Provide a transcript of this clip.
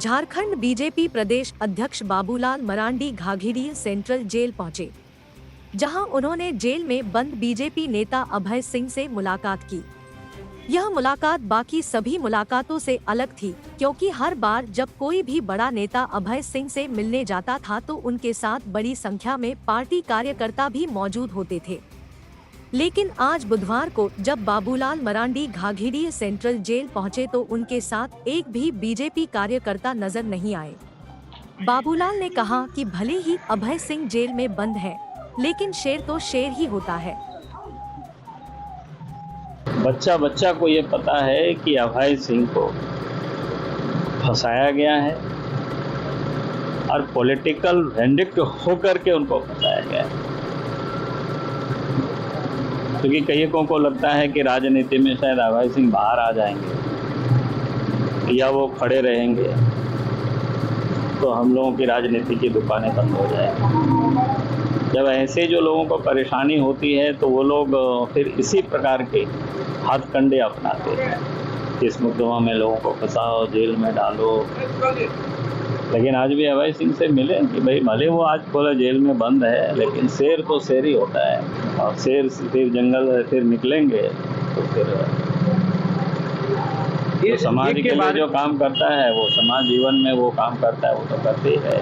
Jharkhand BJP प्रदेश अध्यक्ष Babulal Marandi Ghaghidih central jail पहुंचे, जहां उन्होंने जेल में बंद बीजेपी नेता अभय सिंह से मुलाकात की। यह मुलाकात बाकी सभी मुलाकातों से अलग थी, क्योंकि हर बार जब कोई भी बड़ा नेता अभय सिंह से मिलने जाता था तो उनके साथ बड़ी संख्या में पार्टी कार्यकर्ता भी मौजूद होते थे। लेकिन आज बुधवार को जब बाबूलाल मरांडी घाघीडीह सेंट्रल जेल पहुंचे तो उनके साथ एक भी बीजेपी कार्यकर्ता नजर नहीं आए। बाबूलाल ने कहा कि भले ही अभय सिंह जेल में बंद है, लेकिन शेर तो शेर ही होता है। बच्चा बच्चा को ये पता है कि अभय सिंह को फंसाया गया है और पॉलिटिकल वेंडिक्ट होकर के उनको फंसाया गया है, क्योंकि कईयों को लगता है कि राजनीति में शायद अभय सिंह बाहर आ जाएंगे या वो खड़े रहेंगे तो हम लोगों की राजनीति की दुकानें बंद हो जाएंगी। जब ऐसे जो लोगों को परेशानी होती है तो वो लोग फिर इसी प्रकार के हथकंडे अपनाते हैं, इस मुकदमा में लोगों को फंसाओ, जेल में डालो। लेकिन आज भी अभय सिंह से मिले कि भाई भले वो आज बोला जेल में बंद है, लेकिन शेर तो शेर ही होता है और शेर फिर जंगल फिर निकलेंगे तो फिर तो समाज के लिए जो काम करता है वो समाज जीवन में वो काम करता है, वो तो करते ही है।